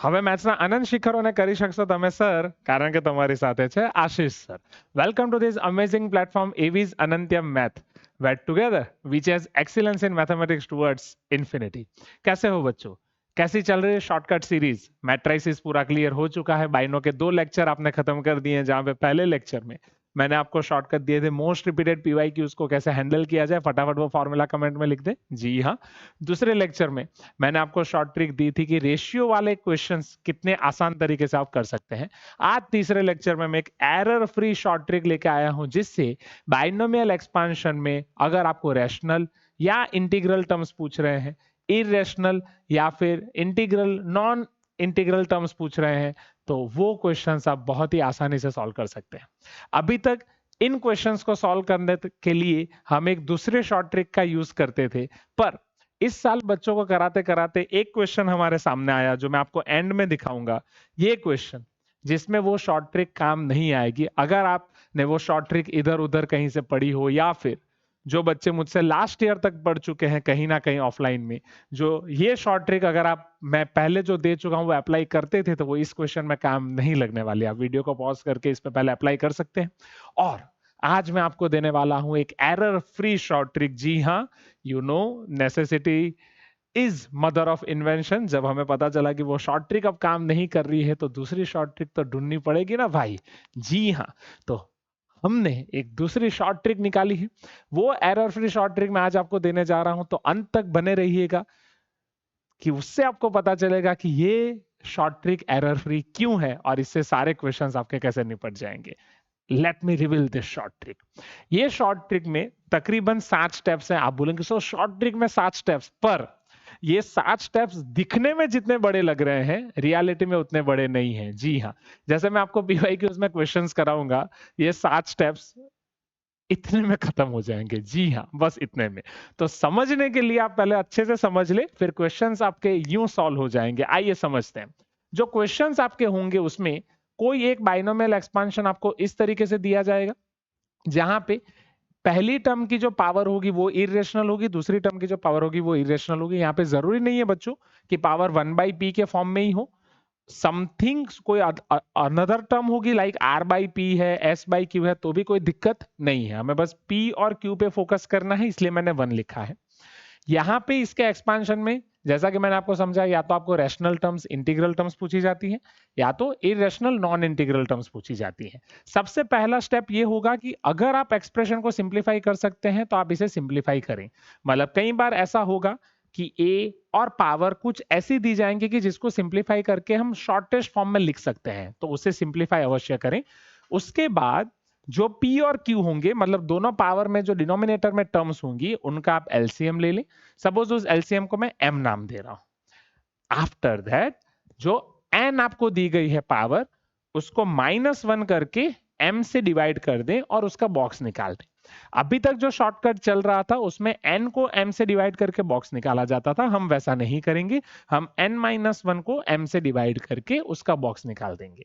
હવે મેથ્સના અનંત શિખરોને કરી શકશો તમે સર, કારણ કે તમારી સાથે છે Ashish sir. Welcome to this amazing platform એવીઝ Anantyam math where together we chase excellence in mathematics towards infinity. कैसे हो बच्चों? कैसी चल रही है शॉर्टकट सीरीज? मैट्रिसेस पूरा क्लियर हो चुका है. बाइनो के 2 लेक्चर आपने खत्म कर दिए हैं, जहां पे पहले लेक्चर में मैंने आपको शॉर्टकट दिए थे मोस्ट रिपीटेड पीवाईक्यूज को कैसे हैंडल किया जाए. फटाफट वो फॉर्मूला कमेंट में लिख दे. जी हाँ. दूसरे लेक्चर में मैंने आपको शॉर्ट ट्रिक दी थी कि रेशियो वाले क्वेश्चंस कितने आसान तरीके से आप कर सकते हैं. आज तीसरे लेक्चर में मैं एक एरर फ्री शॉर्ट ट्रिक लेके आया हूं, जिससे बाइनोमियल एक्सपांशन में अगर आपको रैशनल या इंटीग्रल टर्म्स पूछ रहे हैं, इरेशनल या फिर इंटीग्रल नॉन इंटीग्रल टर्म्स पूछ रहे हैं, तो वो क्वेश्चंस आप बहुत ही आसानी से सॉल्व कर सकते हैं. अभी तक इन क्वेश्चंस को सॉल्व करने के लिए हम एक दूसरे शॉर्ट ट्रिक का यूज करते थे, पर इस साल बच्चों को कराते कराते एक क्वेश्चन हमारे सामने आया जो मैं आपको एंड में दिखाऊंगा. ये क्वेश्चन जिसमें वो शॉर्ट ट्रिक काम नहीं आएगी. अगर आपने वो शॉर्ट ट्रिक इधर उधर कहीं से पढ़ी हो, या फिर जो बच्चे मुझसे लास्ट ईयर तक पढ़ चुके हैं कहीं ना कहीं ऑफलाइन में, जो ये शॉर्ट ट्रिक अगर आप मैं पहले जो दे चुका हूं वो अप्लाई करते थे, तो वो इस क्वेश्चन में काम नहीं लगने वाली. आप वीडियो को पॉज करके इस पे पहले अप्लाई कर सकते हैं. और आज मैं आपको देने वाला हूं एक एरर फ्री शॉर्ट ट्रिक. जी हाँ, you know, necessity is mother of invention. जब हमें पता चला कि वो शॉर्ट ट्रिक अब काम नहीं कर रही है, तो दूसरी शॉर्ट ट्रिक तो ढूंढनी पड़ेगी ना भाई. जी हाँ, तो हमने एक दूसरी शॉर्ट ट्रिक निकाली है. वो एरर फ्री शॉर्ट ट्रिक मैं आज आपको देने जा रहा हूं, तो अंत तक बने रहिएगा कि उससे आपको पता चलेगा कि ये शॉर्ट ट्रिक एरर फ्री क्यों है और इससे सारे क्वेश्चंस आपके कैसे निपट जाएंगे. Let me reveal this short trick. ये शॉर्ट ट्रिक में तकरीबन 7 स्टेप्स हैं. आप बोलेंगे सो शॉर्ट ट्रिक में 7 स्टेप्स, पर ये 7 स्टेप्स दिखने में जितने बड़े लग रहे हैं, रियलिटी में उतने बड़े नहीं हैं. जी हाँ, जैसे मैं आपको पीवाईक्यूज में क्वेश्चंस कराऊंगा, ये 7 स्टेप्स इतने में खत्म हो जाएंगे. जी हाँ, बस इतने में. तो समझने के लिए आप पहले अच्छे से समझ ले, फिर क्वेश्चंस आपके यूं सॉल्व हो जाएंगे. आइए समझते हैं. जो क्वेश्चंस आपके होंगे उसमें कोई एक बाइनोमियल एक्सपांशन आपको इस तरीके से दिया जाएगा, जहां पे पहली टर्म की जो पावर होगी वो इरेशनल होगी, दूसरी टर्म की जो पावर होगी वो इरेशनल होगी. यहाँ पे जरूरी नहीं है बच्चों कि पावर 1/p के फॉर्म में ही हो. समथिंग कोई अनदर टर्म होगी, लाइक r/p है, s/q है, तो भी कोई दिक्कत नहीं है. हमें बस p और q पे फोकस करना है, इसलिए मैंने 1 लिखा है. यहाँ पे इसके एक्सपांशन में जैसा कि मैंने आपको समझाया, या तो आपको रैशनल टर्म्स इंटीग्रल टर्म्स पूछी जाती है, या तो इरेशनल नॉन इंटीग्रल टर्म्स पूछी जाती है. सबसे पहला स्टेप ये होगा कि अगर आप एक्सप्रेशन को सिंप्लीफाई कर सकते हैं तो आप इसे सिंप्लीफाई करें. मतलब कई बार ऐसा होगा कि a और पावर कुछ ऐसी दी जाएंगे कि जिसको सिंप्लीफाई करके हम शॉर्टेस्ट फॉर्म में लिख सकते हैं, तो उसे सिंप्लीफाई अवश्य करें. उसके बाद जो p और q होंगे, मतलब दोनों पावर में जो डिनोमिनेटर में टर्म्स होंगी, उनका आप एलसीएम ले लें. सपोज उस एलसीएम को मैं m नाम दे रहा हूं. आफ्टर दैट जो n आपको दी गई है पावर, उसको -1 करके m से डिवाइड कर दें और उसका बॉक्स निकाल दें. अभी तक जो शॉर्टकट चल रहा था उसमें n को m से डिवाइड करके बॉक्स निकाला जाता था. हम वैसा नहीं करेंगे, हम n-1 को m से डिवाइड करके उसका बॉक्स निकाल देंगे.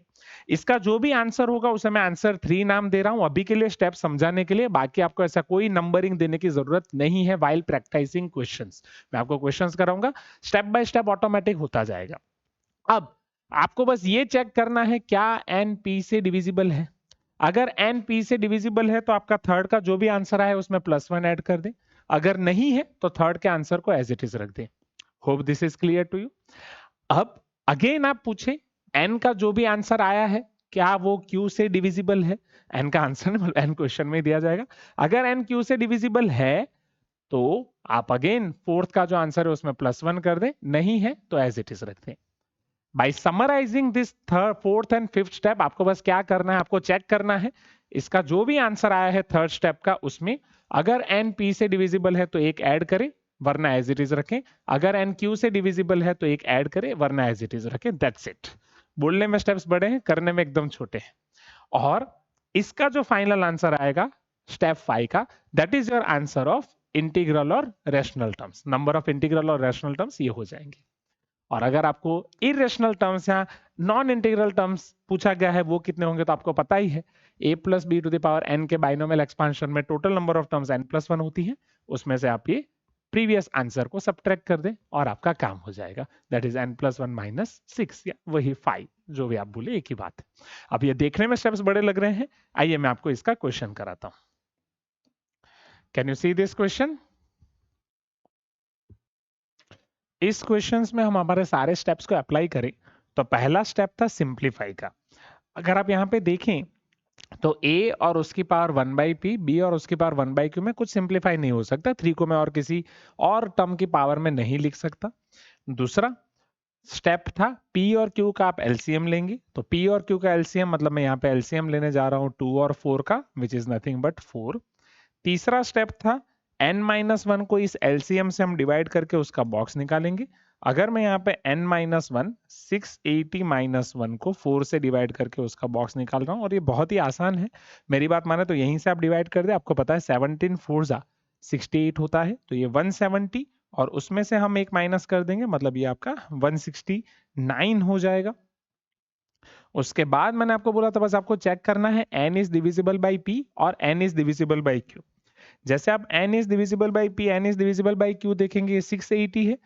इसका जो भी आंसर होगा उसे मैं आंसर 3 नाम दे रहा हूं अभी के लिए, स्टेप समझाने के लिए. बाकी आपको ऐसा कोई नंबरिंग देने की जरूरत नहीं है व्हाइल प्रैक्टिसिंग क्वेश्चंस. मैं आपको क्वेश्चंस कराऊंगा, स्टेप बाय स्टेप ऑटोमेटिक होता जाएगा. अब आपको बस ये चेक करना है क्या n p से डिविजिबल है. अगर n p से डिविजिबल है तो आपका थर्ड का जो भी आंसर आया उसमें +1 ऐड कर दें. अगर नहीं है तो थर्ड के आंसर को एज इट इज रख दें. Hope this is clear to you. अब अगेन आप पूछे n का जो भी आंसर आया है क्या वो q से डिविजिबल है. n का आंसर n क्वेश्चन में दिया जाएगा. अगर n q से डिविजिबल है तो आप अगेन फोर्थ का जो आंसर है उसमें +1 कर दें, नहीं है तो एज इट इज रख दें. By summarising this third fourth and fifth step, आपको बस क्या करना है, आपको चेक करना है इसका जो भी आंसर आया है थर्ड स्टेप का, उसमें अगर n p से डिविजिबल है तो एक ऐड करें, वरना एज इट इज रखें. अगर n q से डिविजिबल है तो एक ऐड करें, वरना एज इट इज रखें. That's it. बोलने में स्टेप्स बड़े हैं, करने में एकदम छोटे हैं. और इसका जो फाइनल आंसर आएगा स्टेप 5 का, that is your answer of integral और rational terms. Number of integral और रैशनल टर्म्स ये हो जाएंगे. और अगर आपको इरेशनल टर्म्स या नॉन इंटीग्रल टर्म्स पूछा गया है वो कितने होंगे, तो आपको पता ही है a plus B to the power n के बाइनोमियल एक्सपांशन में total number of terms n+1 होती है, उसमें से आप ये प्रीवियस आंसर को सब्ट्रैक्ट कर दें और आपका काम हो जाएगा। दैट इज n+1 - 6 या वही 5, जो भी आप बोले एक ही बात है। अब ये देखने में स्टेप्स बड़े लग रहे हैं, आइए मैं आपको इसका क्वेश्चन कराता हूं। Can you see this question? इस क्वेश्चंस में हम हमारे सारे स्टेप्स को अप्लाई करें तो पहला स्टेप था सिंप्लीफाई का। अगर आप यहाँ पे देखें तो a और उसकी पावर 1/p, b और उसकी पावर 1/q में कुछ सिंप्लीफाई नहीं हो सकता। 3 को मैं और किसी और टर्म की पावर में नहीं लिख सकता। दूसरा स्टेप था p और q का आप एलसीएम लेंगे, तो p और q का एलसीएम मतलब मैं यहाँ पे एलसीएम लेने जा रहा हूँ 2 और 4 का, विच इज नथिंग बट 4। तीसरा स्टेप था n-1 को इस एलसीएम से हम डिवाइड करके उसका बॉक्स निकालेंगे। अगर मैं यहाँ पे n-1 680 - 1 को 4 से डिवाइड करके उसका बॉक्स निकाल रहा हूँ, और ये बहुत ही आसान है, मेरी बात माने तो यहीं से आप डिवाइड कर दे। आपको पता है 17 4 68 होता है, तो ये 170 और उसमें से हम एक माइनस कर देंगे, मतलब ये आपका 169 हो जाएगा। उसके बाद मैंने आपको बोला था बस आपको चेक करना है n is divisible by p और n is divisible by q। जैसे आप n is divisible by p, n is divisible by q देखेंगे, 680 है।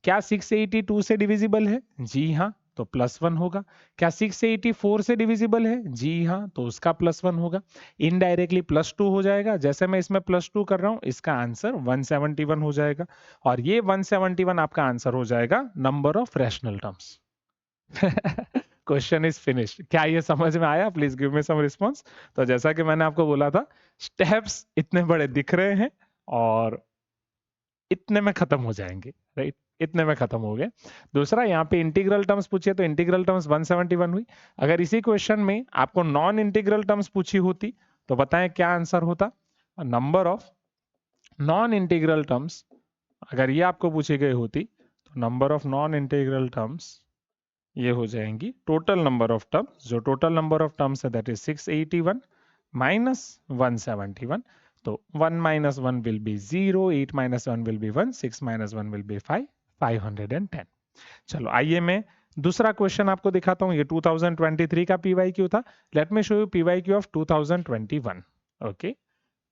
क्या 680 2 से डिविजिबल है? जी हाँ, तो +1 होगा। क्या 680 4 से डिविजिबल है? जी हाँ, तो उसका +1 होगा। इनडायरेक्टली +2 हो जाएगा। जैसे मैं इसमें +2 कर रहा हूं, इसका आंसर 171 हो जाएगा, और ये 171 आपका आंसर हो जाएगा number of rational terms. Question is finished. क्या ये समझ में आया? Please give me some response. तो जैसा कि मैंने आपको बोला था, स्टेप्स इतने बड़े दिख रहे हैं और इतने में खत्म हो जाएंगे, राइट? इतने में खत्म हो गए। दूसरा, यहाँ पे इंटीग्रल टर्म्स पूछिए तो इंटीग्रल टर्म्स 171 हुई। अगर इसी क्वेश्चन में आपको नॉन इंटीग्रल टर्म्स पूछी होती तो बताएं क्या आंसर होता? Number of non integral terms, अगर ये आपको पूछी गई होती तो number of non integral terms ये हो जाएंगी टोटल नंबर ऑफ टर्म्स। जो टोटल नंबर ऑफ टर्म्स है दैट इज 681 - 171। तो 1 - 1 will be 0, 8 - 1 will be 1, 6 - 1 will be 5, 510। चलो आइए मैं दूसरा क्वेश्चन आपको दिखाता हूं। ये 2023 का PYQ था। Let me show you PYQ of 2021। Okay,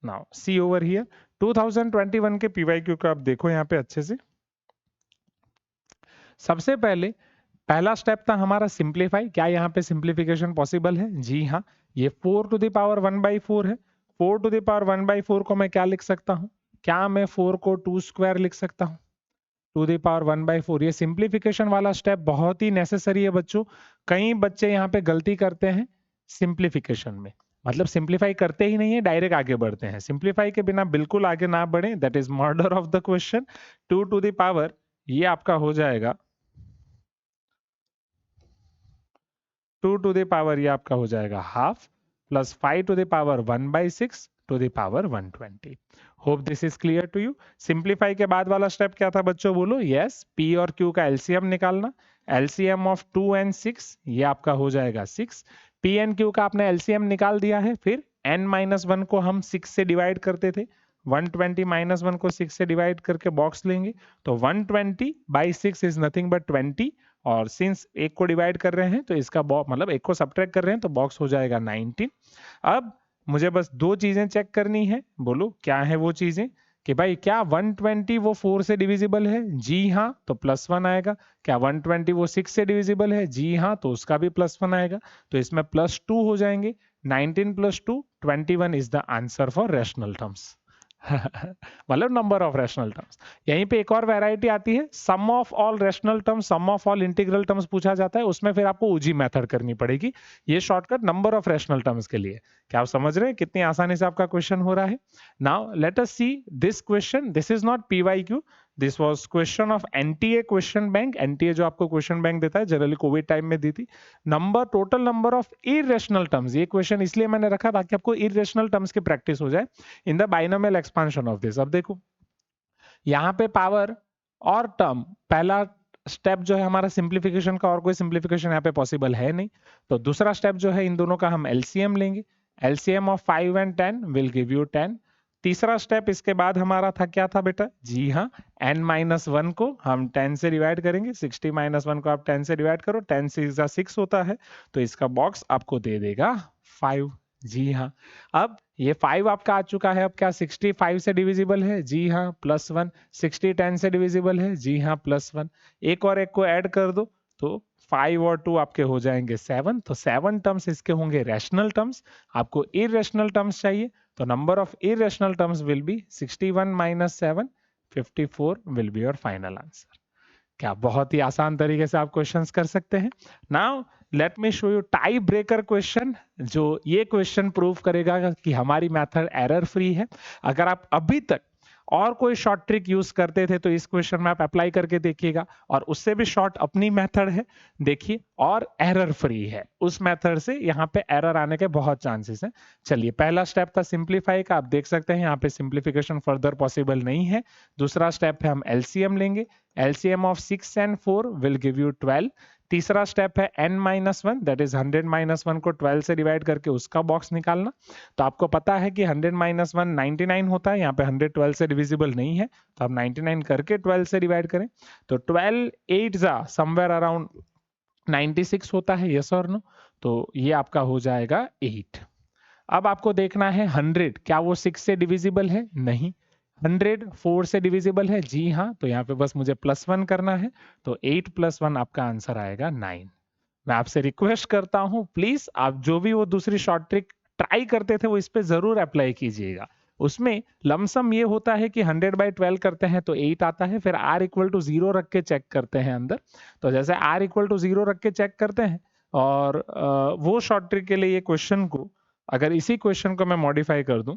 now see over here 2021 के PYQ को आप देखो यहाँ पे अच्छे से। सबसे पहले पहला स्टेप था हमारा सिंप्लीफाई। क्या यहाँ पे सिंप्लीफिकेशन पॉसिबल है? जी हाँ, ये 4 टू द पावर 1/4 है। 4 टू द पावर 1/4 को मैं क्या लिख सकता हूँ? क्या मैं 4 को 2 स्क्वायर लिख सकता हूँ? To the power 1/4। ये सिंप्लीफिकेशन वाला स्टेप बहुत ही नेसेसरी है बच्चों। कई बच्चे यहाँ पे गलती करते हैं सिंप्लीफिकेशन में, मतलब सिंप्लीफाई करते ही नहीं है, डायरेक्ट आगे बढ़ते हैं। सिंप्लीफाई के बिना बिल्कुल आगे ना बढ़े, that is murder of the question. 2 to the power ये आपका हो जाएगा 2 टू द पावर ये आपका हो जाएगा half, plus 5 to the power 1/6 to the power 120। Hope this is clear to you. Simplify के बाद वाला स्टेप क्या था बच्चों? बोलो। यस, पी और क्यू का एलसीएम निकालना। एलसीएम ऑफ 2 and 6 ये आपका हो जाएगा 6। पी एंड क्यू का आपने एलसीएम निकाल दिया है। फिर n-1 को हम 6 से डिवाइड करते थे, 120 - 1 को 6 से डिवाइड करके बॉक्स लेंगे, तो 120/6 इज नथिंग बट 20, और सिंस एक को डिवाइड कर रहे हैं तो इसका मतलब एक को सब्ट्रैक्ट कर रहे हैं तो बॉक्स हो जाएगा 19। अब मुझे बस दो चीजें चेक करनी है। बोलो क्या है वो चीजें? कि भाई क्या 120 वो 4 से डिविजिबल है? जी हाँ, तो +1 आएगा। क्या 120 वो 6 से डिविजिबल है? जी हाँ, तो उसका भी +1 आएगा। तो इसमें +2 हो जाएंगे। 19 + 2 21 is the answer for rational terms. मतलब नंबर ऑफ रैशनल टर्म्स। यहीं पे एक और वैरायटी आती है, sum of all rational terms, sum of all integral terms पूछा जाता है, उसमें फिर आपको ओजी मेथड करनी पड़ेगी। ये shortcut number of rational terms के लिए। क्या आप समझ रहे हैं कितनी आसानी से आपका क्वेश्चन हो रहा है? Now let us see this question. This is not PYQ, this was question of NTA question bank. NTA जो आपको क्वेश्चन बैंक देता है, जनरली कोविड टाइम में दी थी। Total number of irrational terms, ये क्वेश्चन इसलिए मैंने रखा ताकि आपको इरेशनल टर्म्स की प्रैक्टिस हो जाए in the binomial expansion of this. अब देखो यहाँ पे पावर और टर्म, पहला स्टेप जो है हमारा सिंप्लीफिकेशन का, और कोई सिंप्लीफिकेशन यहाँ पे पॉसिबल है नहीं, तो दूसरा स्टेप जो है इन दोनों का हम एलसीएम लेंगे। LCM of 5 and 10 will give you 10। तीसरा स्टेप इसके बाद हमारा था, क्या था बेटा? जी हाँ, n-1 को हम 10 से डिवाइड करेंगे। 60 - 1 को आप 10 से डिवाइड करो, 10 6 होता है, तो इसका बॉक्स आपको दे देगा 5 जी हाँ। अब ये 5 आपका आ चुका है, अब क्या 60 5 से डिविजिबल है? जी हाँ, +1। 60 10 से डिविजिबल है? जी हाँ, +1। एक और एक को ऐड कर दो तो 5 और 2 आपके हो जाएंगे 7। तो 7 टर्म्स इसके होंगे रैशनल टर्म्स। आपको इरेशनल टर्म्स चाहिए, तो number of irrational terms will be 61 - 7, 54 will be your final answer. क्या बहुत ही आसान तरीके से आप क्वेश्चंस कर सकते हैं। Now let me show you tie breaker question, जो ये क्वेश्चन प्रूव करेगा कि हमारी मेथड एरर फ्री है। अगर आप अभी तक और कोई शॉर्ट ट्रिक यूज करते थे तो इस क्वेश्चन में आप अप्लाई करके देखिएगा, और उससे भी शॉर्ट अपनी मेथड है, देखिए, और एरर फ्री है। उस मेथड से यहाँ पे एरर आने के बहुत चांसेस हैं। चलिए, पहला स्टेप था सिंप्लीफाई का, आप देख सकते हैं यहाँ पे सिंप्लीफिकेशन फर्दर पॉसिबल नहीं है। दूसरा स्टेप है हम एलसीएम लेंगे। LCM of 6 and 4 will give you 12। तीसरा स्टेप है n-1, दैट इज 100 - 1 को 12 से डिवाइड करके उसका बॉक्स निकालना। तो आपको पता है कि 100 - 1 99 होता है, यहाँ पे 100 12 से डिविजिबल नहीं है, तो आप 99 करके 12 से डिवाइड करें तो 12 8 समवेयर अराउंड 96 होता है, यस और नो? तो ये आपका हो जाएगा 8। अब आपको देखना है 100 क्या वो 6 से डिविजिबल है? नहीं। 100 4 से डिविजिबल है? जी हाँ। तो यहाँ पे बस मुझे +1 करना है, तो 8 + 1 आपका आंसर आएगा 9। मैं आपसे रिक्वेस्ट करता हूँ, प्लीज आप जो भी वो दूसरी शॉर्ट ट्रिक ट्राई करते थे वो इस पे जरूर अप्लाई कीजिएगा। उसमें लमसम ये होता है कि 100/12 करते हैं तो 8 आता है, फिर r = 0 रख के चेक करते हैं अंदर। तो जैसे r = 0 रख के चेक करते हैं, और वो शॉर्ट ट्रिक के लिए ये क्वेश्चन को, अगर इसी क्वेश्चन को मैं मॉडिफाई कर दूं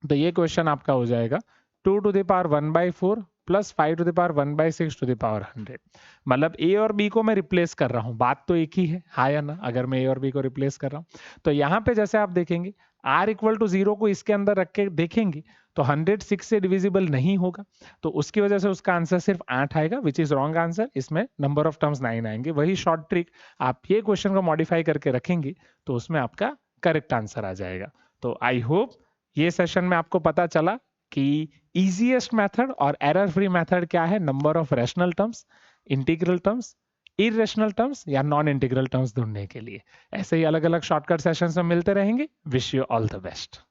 तो ये क्वेश्चन आपका हो जाएगा 2⁴ प्लस 5⁴1/6 मतलब ए और बी को मैं रिप्लेस कर रहा हूं, बात तो एक ही है, हाँ या ना? अगर मैं ए और बी को रिप्लेस कर रहा हूं तो यहाँ पे जैसे आप देखेंगे r = 0 को इसके अंदर रख के देखेंगे तो 100 6 से डिविजिबल नहीं होगा, तो उसकी वजह से उसका आंसर सिर्फ 8 आएगा, विच इज रॉन्ग आंसर। इसमें नंबर ऑफ टर्म्स 9 आएंगे। वही शॉर्ट ट्रिक आप ये क्वेश्चन को मॉडिफाई करके रखेंगे तो उसमें आपका करेक्ट आंसर आ जाएगा। तो आई होप ये सेशन में आपको पता चला कि इजीएस्ट मेथड और एरर फ्री मेथड क्या है number of rational terms, integral terms, irrational terms या नॉन इंटीग्रल टर्म्स ढूंढने के लिए। ऐसे ही अलग अलग शॉर्टकट सेशंस में मिलते रहेंगे। Wish you all the best.